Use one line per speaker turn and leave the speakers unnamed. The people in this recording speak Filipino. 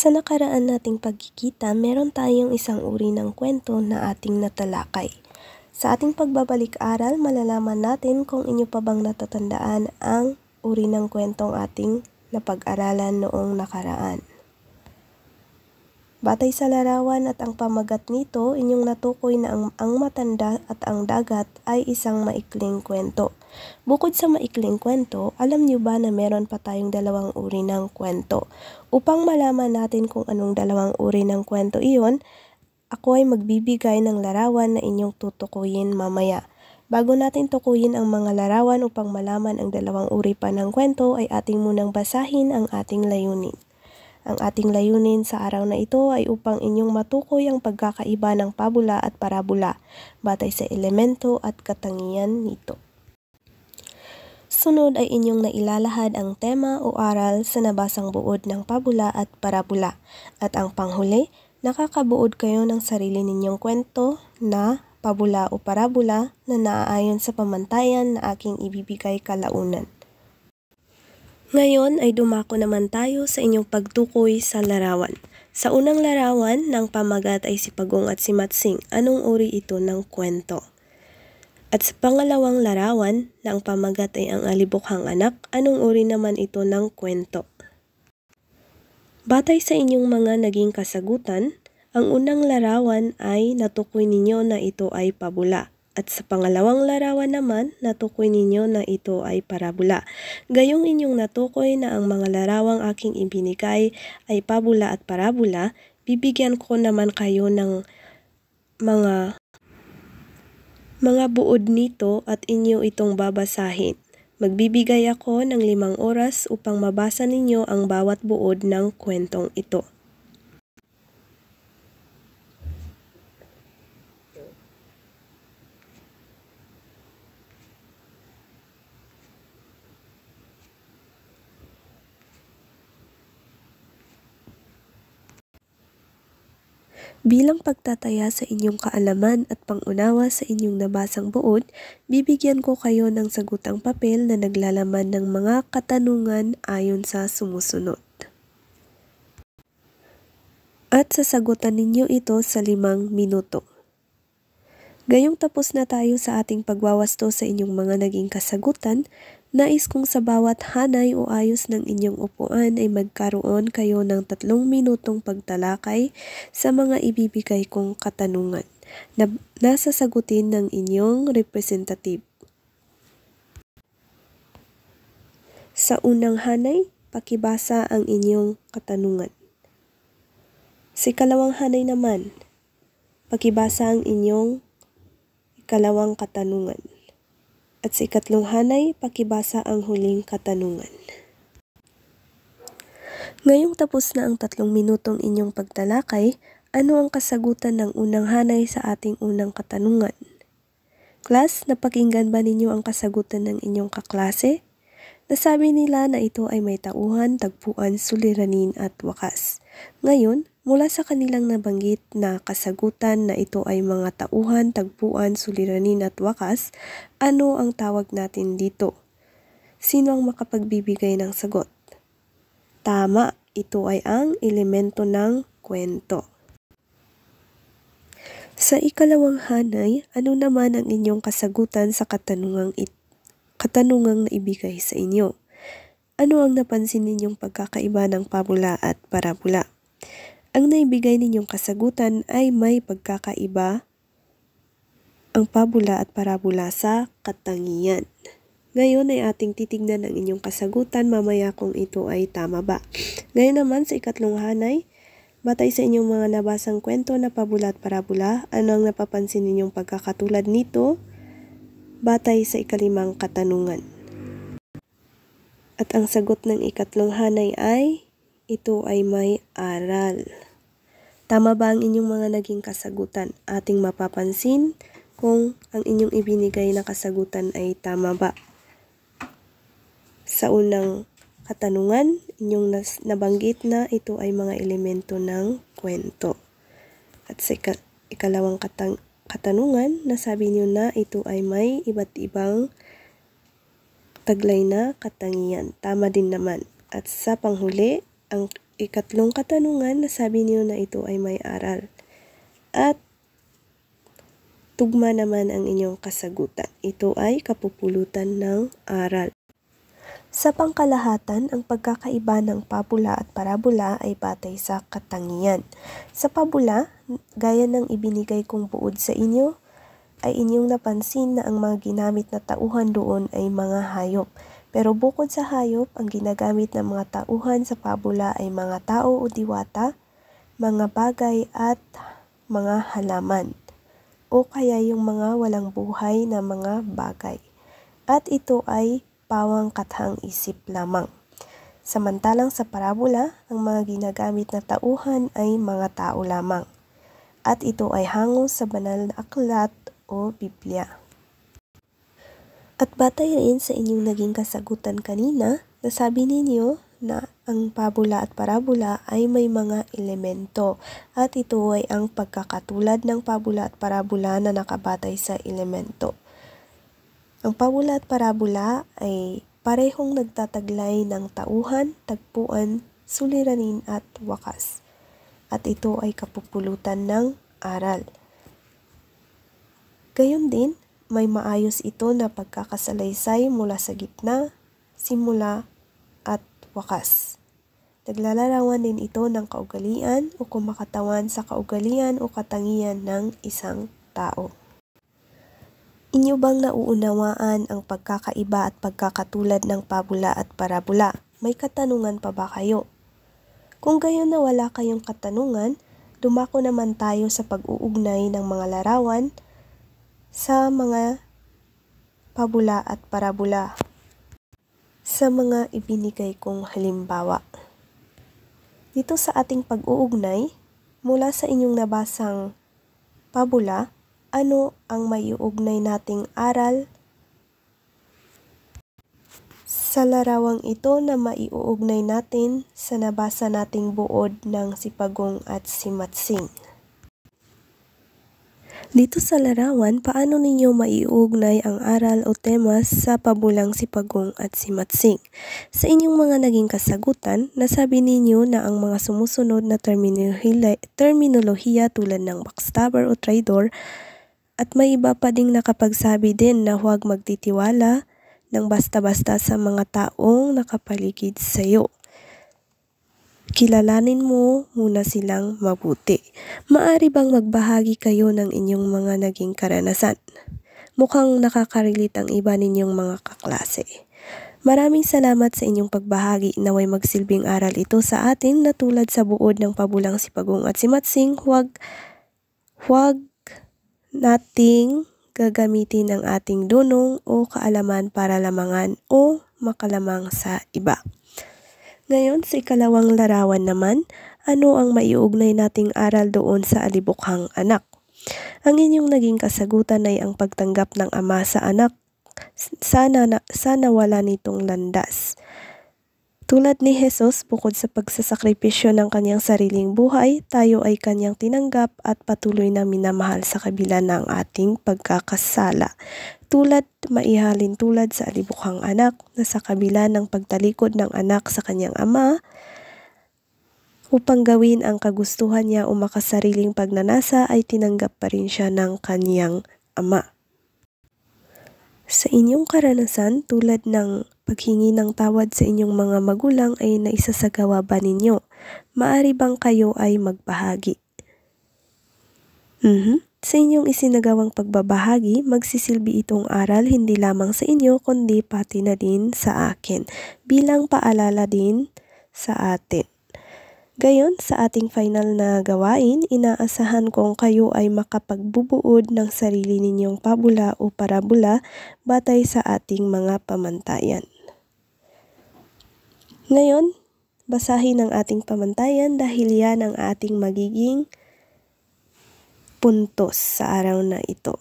Sa nakaraan nating pagkikita, meron tayong isang uri ng kwento na ating natalakay. Sa ating pagbabalik-aral, malalaman natin kung inyo pa bang natatandaan ang uri ng kwentong ating napag-aralan noong nakaraan. Batay sa larawan at ang pamagat nito, inyong natukoy na ang matanda at ang dagat ay isang maikling kwento. Bukod sa maikling kwento, alam niyo ba na meron pa tayong dalawang uri ng kwento? Upang malaman natin kung anong dalawang uri ng kwento iyon, ako ay magbibigay ng larawan na inyong tutukuyin mamaya. Bago natin tukuyin ang mga larawan upang malaman ang dalawang uri pa ng kwento, ay ating munang basahin ang ating layunin. Ang ating layunin sa araw na ito ay upang inyong matukoy ang pagkakaiba ng pabula at parabola, batay sa elemento at katangian nito. Sunod ay inyong nailalahad ang tema o aral sa nabasang buod ng pabula at parabola. At ang panghuli, nakakabuod kayo ng sarili ninyong kwento na pabula o parabola na naaayon sa pamantayan na aking ibibigay kalaunan. Ngayon ay dumako naman tayo sa inyong pagtukoy sa larawan. Sa unang larawan ng pamagat ay si Pagong at si Matsing. Anong uri ito ng kwento? At sa pangalawang larawan na ang pamagat ay ang alibukhang anak, anong uri naman ito ng kwento? Batay sa inyong mga naging kasagutan, ang unang larawan ay natukoy ninyo na ito ay pabula. At sa pangalawang larawan naman, natukoy ninyo na ito ay parabola. Gayong inyong natukoy na ang mga larawang aking ibinigay ay pabula at parabola, bibigyan ko naman kayo ng mga buod nito at inyo itong babasahin. Magbibigay ako ng 5 oras upang mabasa ninyo ang bawat buod ng kwentong ito. Bilang pagtataya sa inyong kaalaman at pangunawa sa inyong nabasang buod, bibigyan ko kayo ng sagutang papel na naglalaman ng mga katanungan ayon sa sumusunod. At sasagutan ninyo ito sa 5 minuto. Gayong tapos na tayo sa ating pagwawasto sa inyong mga naging kasagutan, nais kong sa bawat hanay o ayos ng inyong upuan ay magkaroon kayo ng 3 minutong pagtalakay sa mga ibibigay kong katanungan na nasasagutin ng inyong representative. Sa unang hanay, pakibasa ang inyong katanungan. Sa ikalawang hanay naman, pakibasa ang inyong ikalawang katanungan. At sa ikatlong hanay, pakibasa ang huling katanungan. Ngayong tapos na ang 3 minutong inyong pagtalakay, ano ang kasagutan ng unang hanay sa ating unang katanungan? Class, napakinggan ba ninyo ang kasagutan ng inyong kaklase? Nasabi nila na ito ay may tauhan, tagpuan, suliranin at wakas. Ngayon, mula sa kanilang nabanggit na kasagutan na ito ay mga tauhan, tagpuan, suliranin at wakas, ano ang tawag natin dito? Sino ang makapagbibigay ng sagot? Tama, ito ay ang elemento ng kwento. Sa ikalawang hanay, ano naman ang inyong kasagutan sa katanungang naibigay sa inyo? Ano ang napansin ninyong pagkakaiba ng pabula at parabola? Ang naibigay ninyong kasagutan ay may pagkakaiba ang pabula at parabola sa katangian. Ngayon ay ating titignan ang inyong kasagutan mamaya kung ito ay tama ba. Ngayon naman sa ikatlong hanay, batay sa inyong mga nabasang kwento na pabula at parabola, ano ang napapansin ninyong pagkakatulad nito batay sa ikalimang katanungan? At ang sagot ng ikatlong hanay ay, ito ay may aral. Tama ba ang inyong mga naging kasagutan? Ating mapapansin kung ang inyong ibinigay na kasagutan ay tama ba. Sa unang katanungan, inyong nabanggit na ito ay mga elemento ng kwento. At sa ikalawang katanungan, nasabi niyo na ito ay may iba't ibang taglay na katangian. Tama din naman. At sa panghuli, ang ikatlong katanungan, nasabi niyo na ito ay may aral. At tugma naman ang inyong kasagutan. Ito ay kapupulutan ng aral. Sa pangkalahatan, ang pagkakaiba ng pabula at parabola ay batay sa katangian. Sa pabula, gaya ng ibinigay kong buod sa inyo, ay inyong napansin na ang mga ginamit na tauhan doon ay mga hayop. Pero bukod sa hayop, ang ginagamit ng mga tauhan sa pabula ay mga tao o diwata, mga bagay at mga halaman, o kaya yung mga walang buhay na mga bagay. At ito ay pawang kathang isip lamang. Samantalang sa parabola, ang mga ginagamit na tauhan ay mga tao lamang. At ito ay hango sa banal na aklat o Biblia. At batay rin sa inyong naging kasagutan kanina, nasabi ninyo na ang pabula at parabola ay may mga elemento at ito ay ang pagkakatulad ng pabula at parabola na nakabatay sa elemento. Ang pabula at parabola ay parehong nagtataglay ng tauhan, tagpuan, suliranin at wakas. At ito ay kapupulutan ng aral. Gayon din, may maayos ito na pagkakasalaysay mula sa gitna, simula at wakas. Naglalarawan din ito ng kaugalian o kumakatawan sa kaugalian o katangian ng isang tao. Inyo bang nauunawaan ang pagkakaiba at pagkakatulad ng pabula at parabola? May katanungan pa ba kayo? Kung gayon na wala kayong katanungan, dumako naman tayo sa pag-uugnay ng mga larawan sa mga pabula at parabola sa mga ibinigay kong halimbawa. Dito sa ating pag-uugnay, mula sa inyong nabasang pabula, ano ang maiuugnay nating aral sa larawang ito na maiuugnay natin sa nabasa nating buod ng si Pagong at si Matsing? Dito sa larawan, paano ninyo maiuugnay ang aral o temas sa pabulang si Pagong at si Matsing? Sa inyong mga naging kasagutan, nasabi ninyo na ang mga sumusunod na terminolohiya tulad ng backstabber o traitor at may iba pa ding nakapagsabi din na huwag magtitiwala ng basta-basta sa mga taong nakapaligid sa iyo. Kilalanin mo muna silang mabuti. Maari bang magbahagi kayo ng inyong mga naging karanasan? Mukhang nakaka-relate ang iba ninyong mga kaklase. Maraming salamat sa inyong pagbahagi. Naway magsilbing aral ito sa atin na tulad sa buod ng pabulang si Pagong at si Matsing, huwag nating gagamitin ang ating dunong o kaalaman para lamangan o makalamang sa iba. Ngayon, sa ikalawang larawan naman, ano ang maiuugnay nating aral doon sa alibukhang anak? Ang inyong naging kasagutan ay ang pagtanggap ng ama sa anak. Sana wala nitong landas. Tulad ni Jesus, bukod sa pagsasakripisyo ng kanyang sariling buhay, tayo ay kanyang tinanggap at patuloy na minamahal sa kabila ng ating pagkakasala. Maihalin tulad sa alibukhang anak na sa kabila ng pagtalikod ng anak sa kanyang ama upang gawin ang kagustuhan niya o makasariling pagnanasa ay tinanggap pa rin siya ng kanyang ama. Sa inyong karanasan, tulad ng paghingi ng tawad sa inyong mga magulang ay naisasagawa ba ninyo? Maari bang kayo ay magbahagi? Sa inyong isinagawang pagbabahagi, magsisilbi itong aral hindi lamang sa inyo kundi pati na din sa akin, bilang paalala din sa atin. Gayon, sa ating final na gawain, inaasahan kong kayo ay makapagbubuod ng sarili ninyong pabula o parabola batay sa ating mga pamantayan. Ngayon, basahin ang ating pamantayan dahil yan ang ating magiging puntos sa araw na ito.